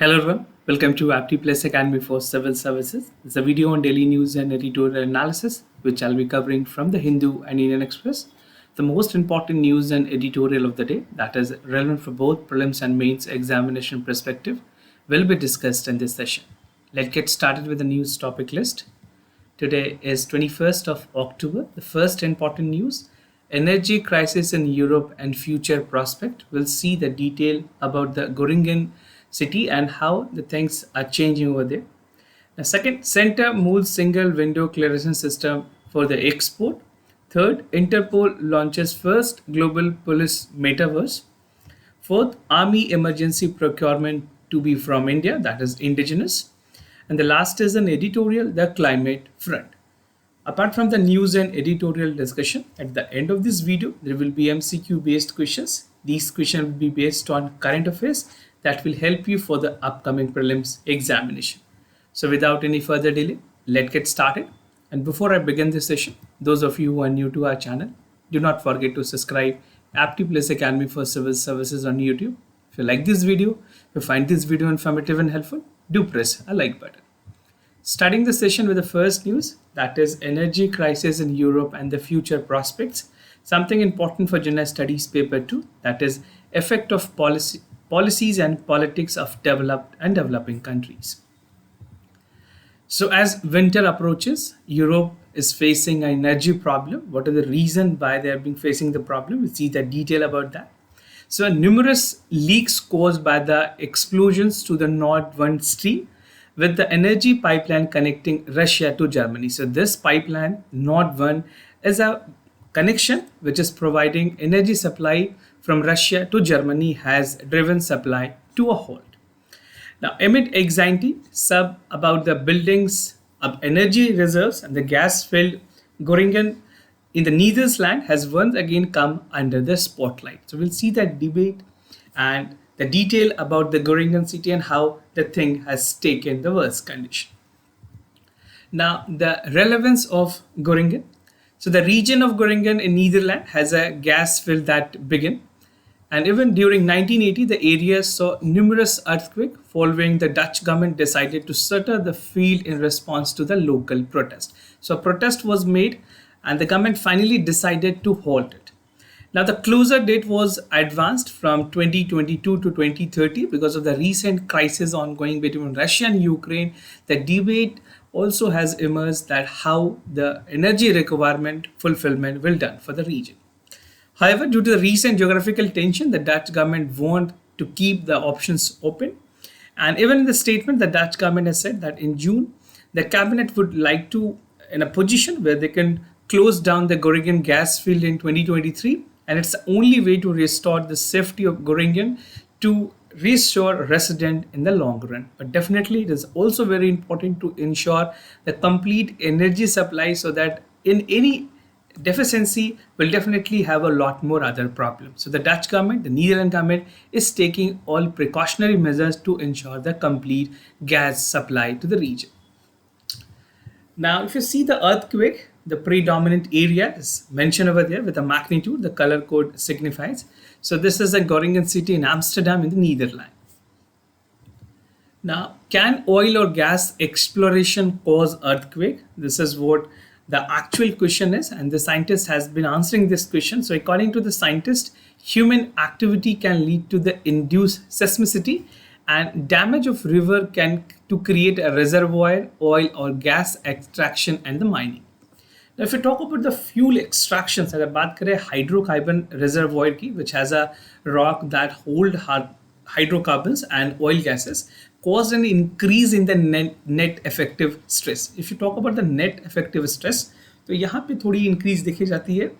Hello everyone, welcome to Apti Plus Academy for Civil Services. It's a video on daily news and editorial analysis, which I'll be covering from the Hindu and Indian Express. The most important news and editorial of the day, that is relevant for both prelims and mains examination perspective, will be discussed in this session. Let's get started with the news topic list. Today is 21st of October. The first important news, energy crisis in Europe and future prospect. We'll see the detail about the Goringen city and how the things are changing over there. The second, center moves single window clearance system for the export. Third, Interpol launches first global police metaverse. Fourth, army emergency procurement to be from India, that is indigenous. And the last is an editorial, the climate front. Apart from the news and editorial discussion, at the end of this video, there will be MCQ based questions. These questions will be based on current affairs that will help you for the upcoming prelims examination. So without any further delay, let's get started. And before I begin this session, those of you who are new to our channel, do not forget to subscribe Apti Plus Academy for Civil Services on YouTube. If you like this video, if you find this video informative and helpful, do press a like button. Starting the session with the first news, that is energy crisis in Europe and the future prospects. Something important for General Studies paper 2, that is effect of policies and politics of developed and developing countries. So as winter approaches, Europe is facing an energy problem. What are the reasons why they have been facing the problem? We see the detail about that. So numerous leaks caused by the explosions to the Nord 1 stream with the energy pipeline connecting Russia to Germany. So this pipeline, Nord 1, is a connection which is providing energy supply from Russia to Germany, has driven supply to a halt. Now, amid anxiety about the buildings of energy reserves and the gas-filled Goringen in the Netherlands has once again come under the spotlight. So we'll see that debate and the detail about the Goringen city and how the thing has taken the worst condition. Now, the relevance of Goringen. So the region of Goringen in Netherlands has a gas field that began. And even during 1980, the area saw numerous earthquakes following the Dutch government decided to shutter the field in response to the local protest. So a protest was made and the government finally decided to halt it. Now the closure date was advanced from 2022 to 2030 because of the recent crisis ongoing between Russia and Ukraine. The debate also has emerged that how the energy requirement fulfillment will done for the region. However, due to the recent geographical tension, the Dutch government want to keep the options open. And even in the statement, the Dutch government has said that in June, the cabinet would like to in a position where they can close down the Goringen gas field in 2023. And it's the only way to restore the safety of Goringen to restore resident in the long run. But definitely it is also very important to ensure the complete energy supply so that in any deficiency will definitely have a lot more other problems. So the Dutch government, the Netherlands government is taking all precautionary measures to ensure the complete gas supply to the region. Now, if you see the earthquake, the predominant area is mentioned over there with the magnitude, the color code signifies. So this is a Goringen city in Amsterdam in the Netherlands. Now, can oil or gas exploration cause earthquake? This is what the actual question is, and the scientist has been answering this question. So according to the scientist, human activity can lead to the induced seismicity and damage of river can to create a reservoir, oil or gas extraction and the mining. Now, if you talk about the fuel extractions, अगर बात करें hydrocarbon reservoir की, which has a rock that hold hydrocarbons and oil gases, caused an increase in the net effective stress. If you talk about the net effective stress, तो यहाँ पे थोड़ी increase देखी जाती है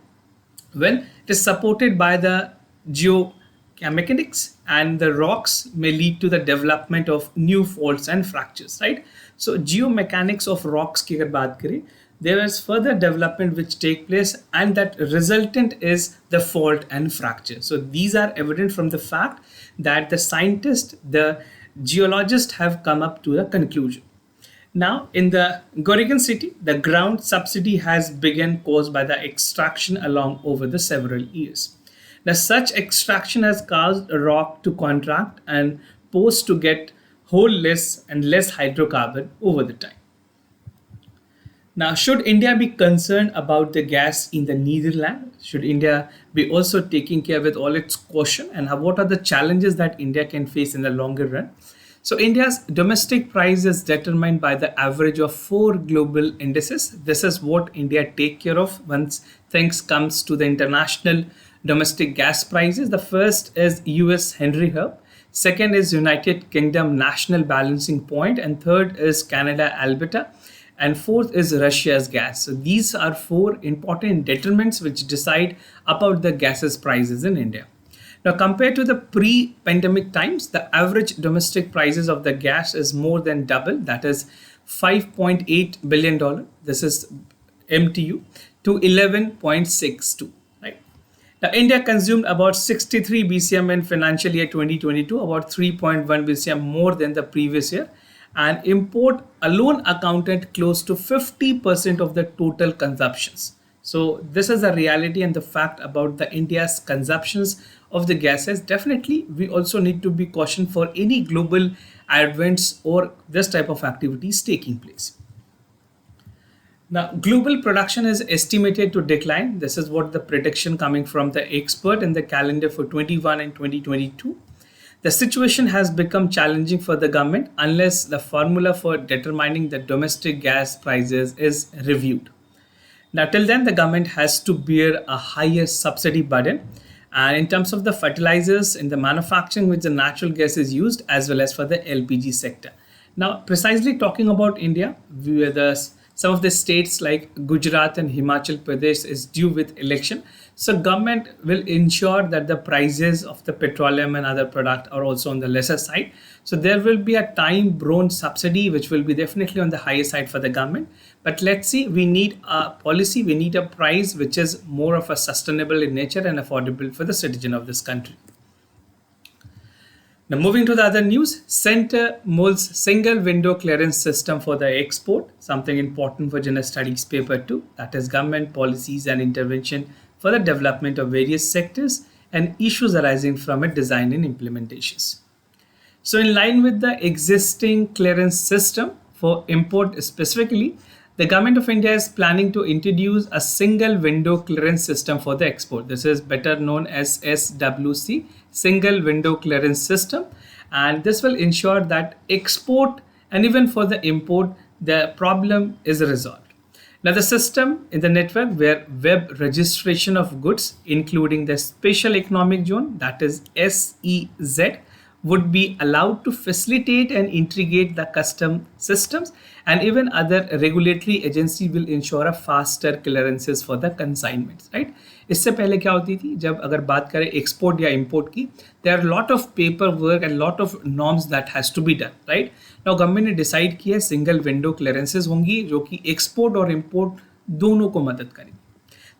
when it is supported by the geomechanics and the rocks may lead to the development of new faults and fractures, right? So geomechanics of rocks की अगर बात करें, there is further development which take place and that resultant is the fault and fracture. So these are evident from the fact that the scientists, the geologists have come up to a conclusion. Now in the Goringen city, the ground subsidy has begun caused by the extraction along over the several years. Now such extraction has caused a rock to contract and pose to get hold less and less hydrocarbon over the time. Now, should India be concerned about the gas in the Netherlands? Should India be also taking care with all its caution? And what are the challenges that India can face in the longer run? So, India's domestic price is determined by the average of 4 global indices. This is what India take care of once things comes to the international domestic gas prices. The first is US Henry Hub. Second is United Kingdom National Balancing Point, and third is Canada Alberta, and fourth is Russia's gas. So these are 4 important determinants which decide about the gases prices in India. Now, compared to the pre-pandemic times, the average domestic prices of the gas is more than double, that is $5.8 billion. This is MTU to 11.62. Now, India consumed about 63 BCM in financial year 2022, about 3.1 BCM more than the previous year, and import alone accounted close to 50% of the total consumptions. So this is a reality and the fact about the India's consumptions of the gases. Definitely, we also need to be cautioned for any global advents or this type of activities taking place. Now, global production is estimated to decline. This is what the prediction coming from the expert in the calendar for 21 and 2022. The situation has become challenging for the government unless the formula for determining the domestic gas prices is reviewed. Now, till then, the government has to bear a higher subsidy burden. And in terms of the fertilizers in the manufacturing which the natural gas is used, as well as for the LPG sector. Now, precisely talking about India, some of the states like Gujarat and Himachal Pradesh is due with election. So government will ensure that the prices of the petroleum and other products are also on the lesser side. So there will be a time-bound subsidy which will be definitely on the higher side for the government. But let's see, we need a policy, we need a price which is more of a sustainable in nature and affordable for the citizen of this country. Now, moving to the other news, Center molds single window clearance system for the export, something important for General Studies paper 2, that is government policies and intervention for the development of various sectors and issues arising from it, design and implementations. So in line with the existing clearance system for import specifically, the government of India is planning to introduce a single window clearance system for the export. This is better known as SWC, single window clearance system. And this will ensure that export and even for the import, the problem is resolved. Now, the system in the network where web registration of goods, including the special economic zone, that is SEZ, would be allowed to facilitate and integrate the custom systems, and even other regulatory agency will ensure a faster clearances for the consignments, right? इससे पहले क्या होती थी, जब अगर बात करें export या इंपोर्ट की, there are lot of paperwork and lot of norms that has to be done, right? Now government ने डिसाइड किया सिंगल विंडो क्लियरेंसेस होंगी जो कि एक्सपोर्ट और इंपोर्ट दोनों को मदद करेंगे.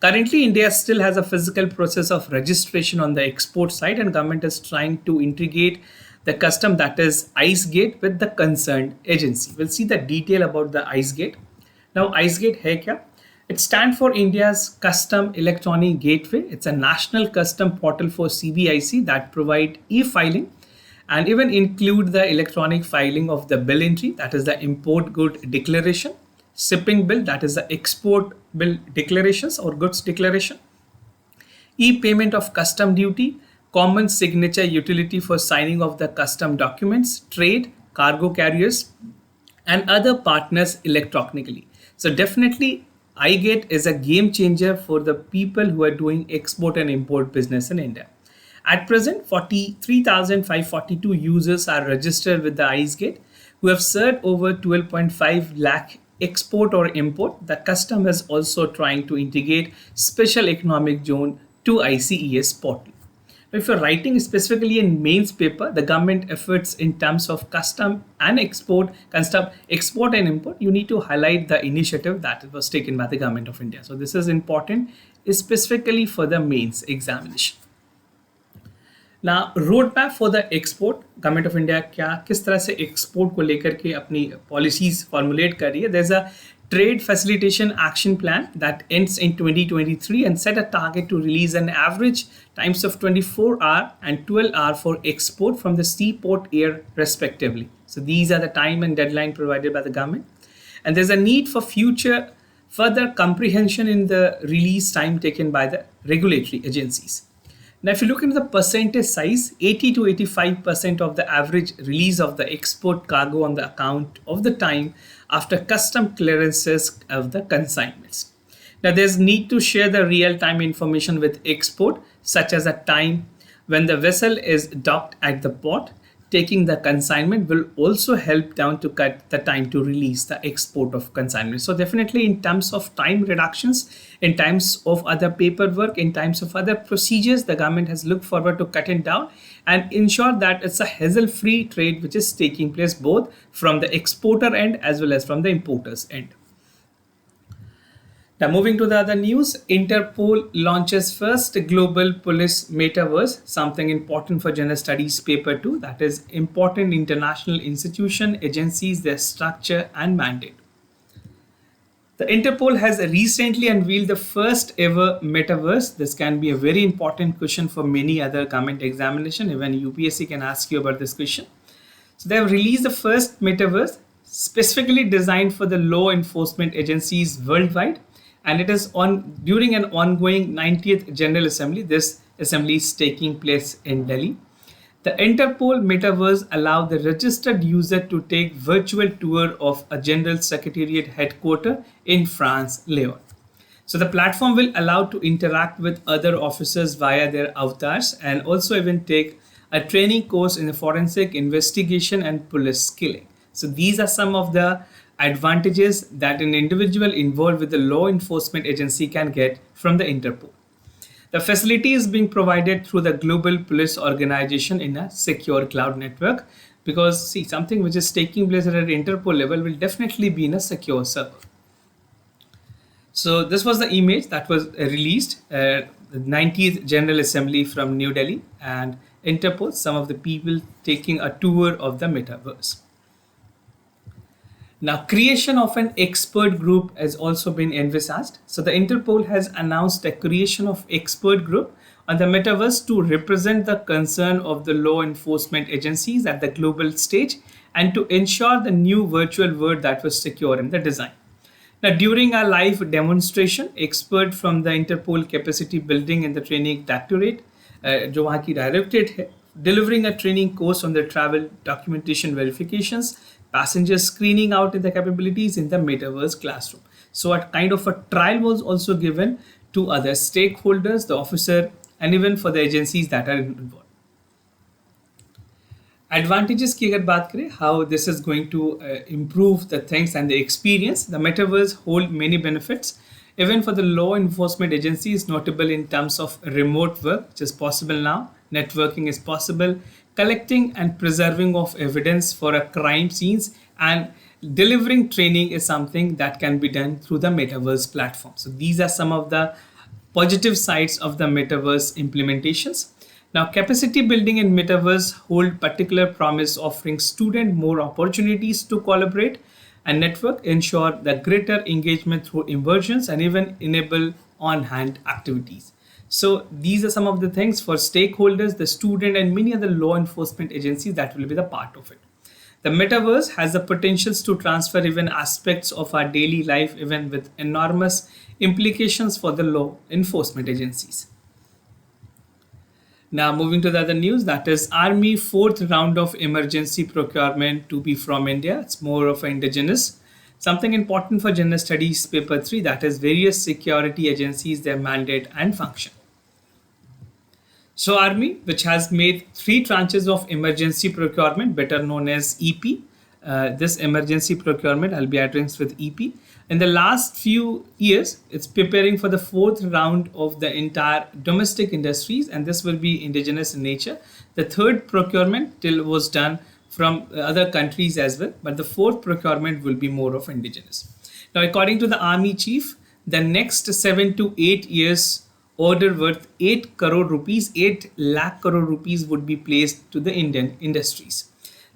Currently, India still has a physical process of registration on the export side, and government is trying to integrate the custom, that is ICE gate, with the concerned agency. We'll see the detail about the ICE gate. Now, ICE gate hai kya? It stands for India's Custom Electronic Gateway. It's a national custom portal for CBIC that provide e-filing and even include the electronic filing of the bill entry, that is the import good declaration, shipping bill, that is the export bill declarations or goods declaration, e-payment of custom duty, common signature utility for signing of the custom documents, trade, cargo carriers, and other partners electronically. So definitely iGate is a game changer for the people who are doing export and import business in India. At present, 43,542 users are registered with the iGate who have served over 12.5 lakh export or import. The custom is also trying to integrate special economic zone to ICES portal. If you're writing specifically in mains paper, the government efforts in terms of custom and export and import, you need to highlight the initiative that was taken by the government of India. So this is important specifically for the mains examination. Now, roadmap for the export, government of India किस तरह से export को लेकर के अपनी policies formulate कर रही है. There's a trade facilitation action plan that ends in 2023 and set a target to release an average times of 24 hour and 12 hour for export from the seaport air respectively. So these are the time and deadline provided by the government. And there's a need for further comprehension in the release time taken by the regulatory agencies. Now, if you look into the percentage size, 80 to 85% of the average release of the export cargo on the account of the time after custom clearances of the consignments. Now, there's need to share the real-time information with export, such as a time when the vessel is docked at the port. Taking the consignment will also help down to cut the time to release the export of consignment. So definitely in terms of time reductions, in terms of other paperwork, in terms of other procedures, the government has looked forward to cutting down and ensure that it's a hassle-free trade which is taking place both from the exporter end as well as from the importer's end. Now, moving to the other news, Interpol launches first global police metaverse, something important for general studies paper 2, that is important international institution, agencies, their structure and mandate. The Interpol has recently unveiled the first ever metaverse. This can be a very important question for many other government examination. Even UPSC can ask you about this question. So they have released the first metaverse specifically designed for the law enforcement agencies worldwide. And it is during an ongoing 90th General Assembly. This assembly is taking place in Delhi. The Interpol Metaverse allows the registered user to take virtual tour of a General Secretariat headquarters in France, Lyon. So the platform will allow to interact with other officers via their avatars and also even take a training course in the forensic investigation and police skilling. So these are some of the advantages that an individual involved with the law enforcement agency can get from the Interpol. The facility is being provided through the Global Police Organization in a secure cloud network, because see, something which is taking place at an Interpol level will definitely be in a secure server. So this was the image that was released, the 90th General Assembly from New Delhi and Interpol, some of the people taking a tour of the metaverse. Now, creation of an expert group has also been envisaged. So the Interpol has announced the creation of expert group on the metaverse to represent the concern of the law enforcement agencies at the global stage and to ensure the new virtual world that was secure in the design. Now, during a live demonstration, expert from the Interpol capacity building and the training directorate, जो वहाँ की directorate है, delivering a training course on the travel documentation verifications, passenger screening out in the capabilities in the metaverse classroom. So a kind of a trial was also given to other stakeholders, the officer, and even for the agencies that are involved. Advantages की अगर बात करें, how this is going to improve the things and the experience, the metaverse hold many benefits. Even for the law enforcement agencies, notable in terms of remote work, which is possible now, networking is possible, collecting and preserving of evidence for a crime scenes, and delivering training is something that can be done through the metaverse platform. So these are some of the positive sides of the metaverse implementations. Now, capacity building in metaverse hold particular promise, offering students more opportunities to collaborate and network, ensure the greater engagement through immersions, and even enable on-hand activities. So these are some of the things for stakeholders, the student, and many other law enforcement agencies that will be the part of it. The metaverse has the potentials to transfer even aspects of our daily life, even with enormous implications for the law enforcement agencies. Now, moving to the other news, that is Army fourth round of emergency procurement to be from India. It's more of an indigenous. Something important for General Studies paper 3, that is various security agencies, their mandate and function. So Army, which has made 3 tranches of emergency procurement, better known as EP. This emergency procurement, I'll be addressing with EP. In the last few years, it's preparing for the 4th round of the entire domestic industries, and this will be indigenous in nature. The 3rd procurement was done from other countries as well, but the 4th procurement will be more of indigenous. Now, according to the Army Chief, the next 7 to 8 years order worth 8 crore rupees, 8 lakh crore rupees would be placed to the Indian industries.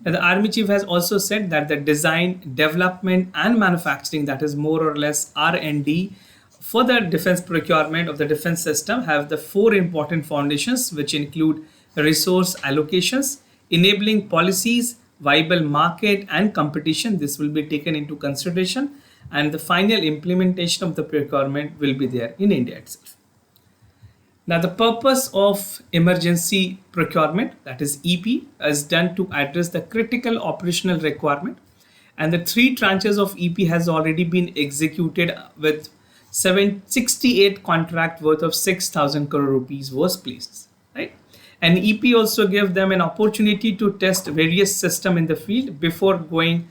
Now, the Army Chief has also said that the design, development and manufacturing, that is more or less R&D for the defense procurement of the defense system, have the 4 important foundations, which include resource allocations, enabling policies, viable market and competition. This will be taken into consideration, and the final implementation of the procurement will be there in India itself. Now, the purpose of emergency procurement, that is EP, is done to address the critical operational requirement, and the three tranches of EP has already been executed with 768 contract worth of 6,000 crore rupees was placed, right? And EP also gave them an opportunity to test various systems in the field before going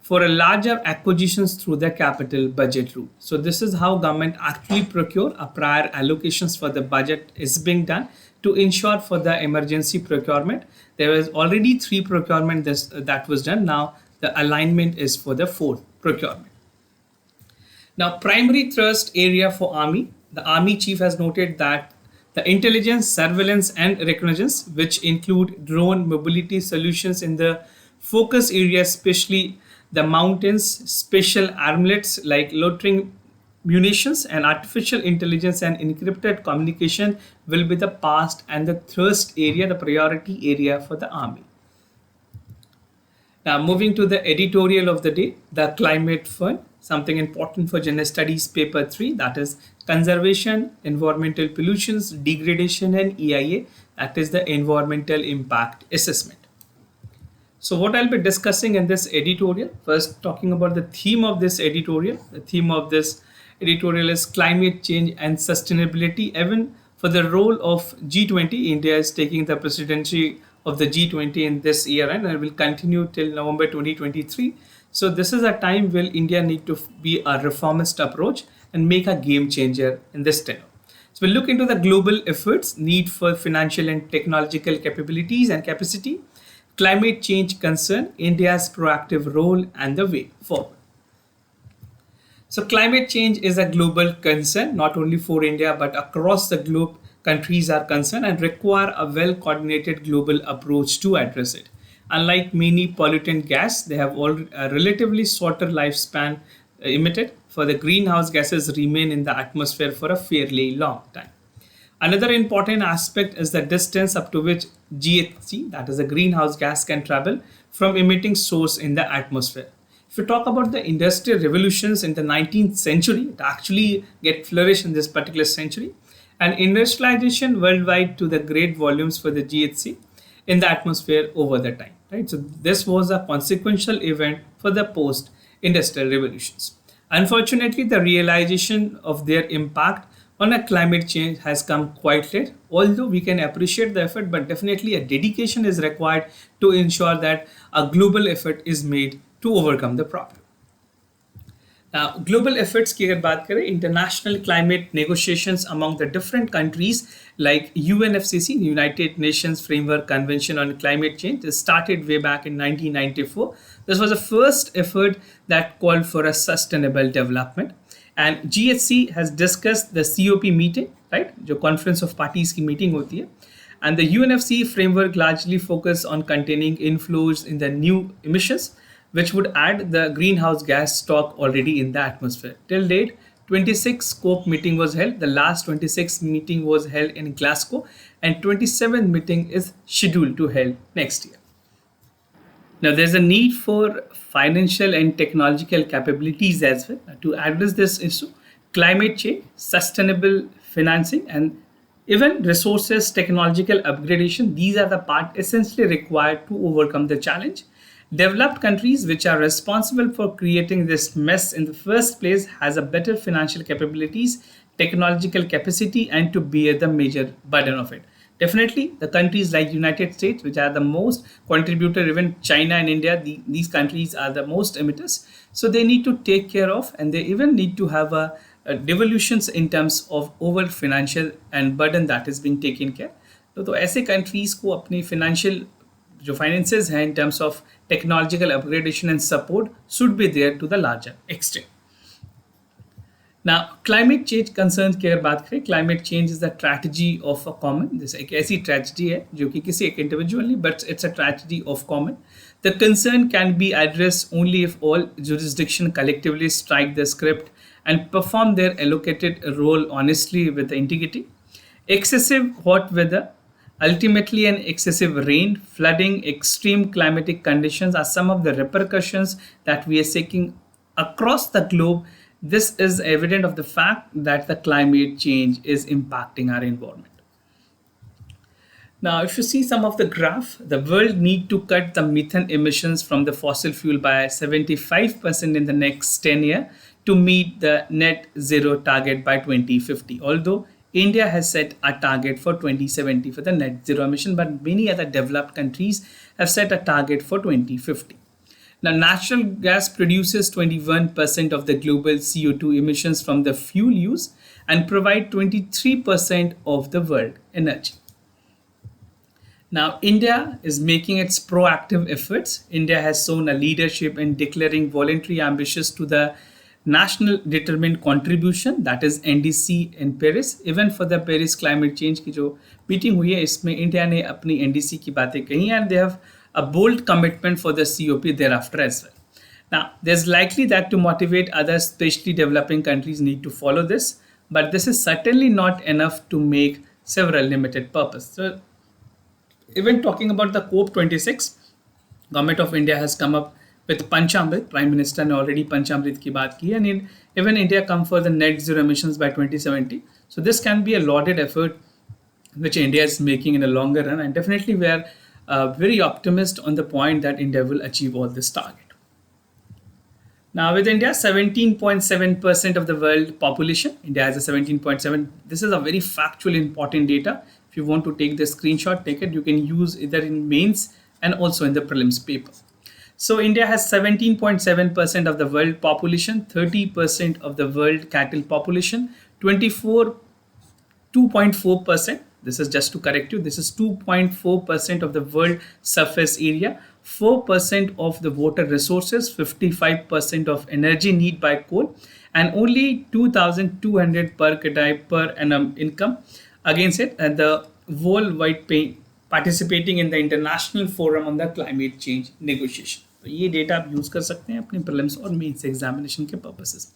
for a larger acquisitions through the capital budget route. So this is how government actually procure a prior allocations for the budget is being done to ensure for the emergency procurement. There was already three procurement that was done. Now the alignment is for the fourth procurement. Now, primary thrust area for Army. The Army Chief has noted that the intelligence, surveillance, and reconnaissance, which include drone mobility solutions in the focus area, especially the mountains, special armlets like loitering munitions, and artificial intelligence and encrypted communication will be the past and the thrust area, the priority area for the Army. Now, moving to the editorial of the day, the climate fund, something important for General Studies paper 3, that is conservation, environmental pollutions, degradation, and EIA, that is the environmental impact assessment. So what I'll be discussing in this editorial, first talking about the theme of this editorial. The theme of this editorial is climate change and sustainability. Even for the role of G20, India is taking the presidency of the G20 in this year, and it will continue till November 2023. So this is a time where India need to be a reformist approach and make a game changer in this tenure. So we'll look into the global efforts, need for financial and technological capabilities and capacity, climate change concern, India's proactive role, and the way forward. So climate change is a global concern, not only for India, but across the globe. Countries are concerned and require a well-coordinated global approach to address it. Unlike many pollutant gas, they have a relatively shorter lifespan emitted, for the greenhouse gases remain in the atmosphere for a fairly long time. Another important aspect is the distance up to which GHG, that is a greenhouse gas, can travel from emitting source in the atmosphere. If you talk about the industrial revolutions in the 19th century, it actually get flourished in this particular century, and industrialization worldwide to the great volumes for the GHG in the atmosphere over the time, right? So this was a consequential event for the post-industrial revolutions. Unfortunately, the realization of their impact on a climate change has come quite late. Although we can appreciate the effort, but definitely a dedication is required to ensure that a global effort is made to overcome the problem. Now, global efforts की अगर बात करें, international climate negotiations among the different countries like UNFCCC, United Nations Framework Convention on Climate Change, started way back in 1994. This was the first effort that called for a sustainable development. And GHC has discussed the COP meeting, right? जो Conference of Parties की meeting होती है. And the UNFCCC framework largely focused on containing inflows in the new emissions, which would add the greenhouse gas stock already in the atmosphere. Till date, 26 COP meeting was held. The last 26 meeting was held in Glasgow, and 27th meeting is scheduled to held next year. Now, there's a need for financial and technological capabilities as well to address this issue. Climate change, sustainable financing, and even resources, technological upgradation, these are the part essentially required to overcome the challenge. Developed countries, which are responsible for creating this mess in the first place, has a better financial capabilities, technological capacity, and to bear the major burden of it. Definitely, the countries like United States, which are the most contributor, even China and India, these countries are the most emitters. So they need to take care of, and they even need to have a devolutions in terms of over financial and burden that is being taken care. तो ऐसे countries को अपनी financial जो finances हैं in terms of technological upgradation and support should be there to the larger extent. Now, climate change concerns की अगर बात करें, climate change is the tragedy of a common. जैसे एक ऐसी tragedy है जो कि किसी एक individual नहीं, but it's a tragedy of common. The concern can be addressed only if all jurisdictions collectively strike the script and perform their allocated role honestly with integrity. Excessive hot weather, Ultimately, an excessive rain, flooding, extreme climatic conditions are some of the repercussions that we are seeing across the globe. This is evident of the fact that the climate change is impacting our environment. Now, if you see some of the graph, the world need to cut the methane emissions from the fossil fuel by 75% in the next 10 years to meet the net zero target by 2050. Although India has set a target for 2070 for the net zero emission, but many other developed countries have set a target for 2050. Now, natural gas produces 21% of the global CO2 emissions from the fuel use and provide 23% of the world energy. Now, India is making its proactive efforts. India has shown a leadership in declaring voluntary ambitions to the National Determined Contribution, that is NDC in Paris. Even for the Paris climate change की जो meeting हुई है इसमें India ने अपनी NDC की बातें कही and they have a bold commitment for the COP thereafter as well. Now, there's likely that to motivate other, especially developing countries, need to follow this, but this is certainly not enough to make several limited purpose. So, even talking about the COP26, Government of India has come up with Panchamrit. Prime Minister ने already Panchamrit की बात की, and even India come for the net zero emissions by 2070. So this can be a lauded effort which India is making in the longer run, and definitely we are very optimistic on the point that India will achieve all this target. Now, with India, 17.7% of the world population, India has a 17.7. This is a very factual, important data. If you want to take the screenshot, take it. You can use either in mains and also in the prelims paper. So, India has 17.7% of the world population, 30% of the world cattle population, 2.4%. This is just to correct you. This is 2.4% of the world surface area, 4% of the water resources, 55% of energy need by coal, and only 2,200 per capita per annum income against it, and the worldwide participating in the international forum on the climate change negotiation. तो ये data आप use कर सकते हैं अपने prelims और mains examination के purposes.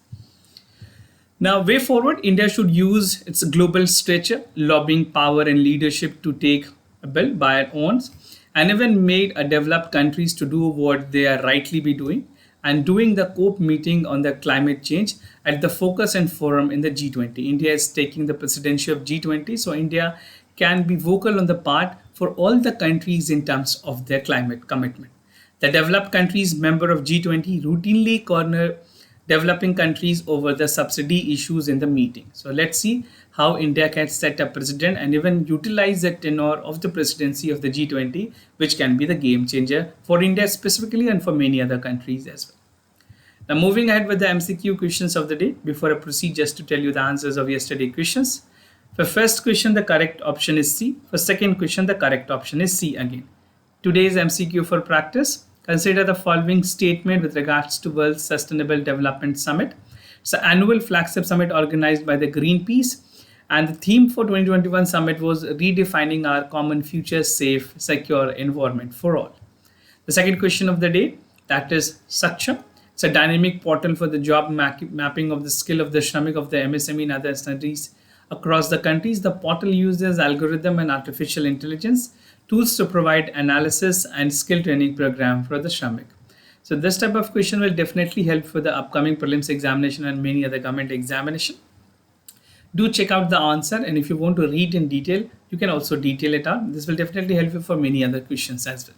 Now, way forward, India should use its global stature, lobbying power and leadership to take a bill by its own, and even made a developed countries to do what they are rightly be doing, and doing the COP meeting on the climate change at the focus and forum in the G20. India is taking the presidency of G20, so India can be vocal on the part for all the countries in terms of their climate commitment. The developed countries member of G20 routinely corner developing countries over the subsidy issues in the meeting. So let's see how India can set a precedent and even utilize the tenure of the presidency of the G20, which can be the game changer for India specifically and for many other countries as well. Now, moving ahead with the MCQ questions of the day, before I proceed, just to tell you the answers of yesterday's questions. For first question, the correct option is C. For second question, the correct option is C again. Today's MCQ for practice. Consider the following statement with regards to World Sustainable Development Summit. It's an annual flagship summit organized by the Greenpeace, and the theme for 2021 summit was redefining our common future, safe, secure environment for all. The second question of the day, that is Saksham. It's a dynamic portal for the job mapping of the skill of the Shramik of the MSME and other studies across the countries. The portal uses algorithm and artificial intelligence tools to provide analysis and skill training program for the Shramik. So this type of question will definitely help for the upcoming prelims examination and many other government examination. Do check out the answer, and if you want to read in detail, you can also detail it out. This will definitely help you for many other questions as well.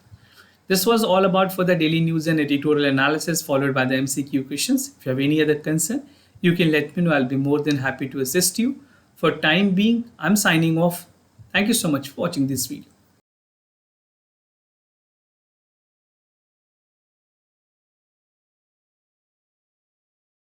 This was all about for the daily news and editorial analysis followed by the MCQ questions. If you have any other concern, you can let me know. I'll be more than happy to assist you. For time being, I'm signing off. Thank you so much for watching this video.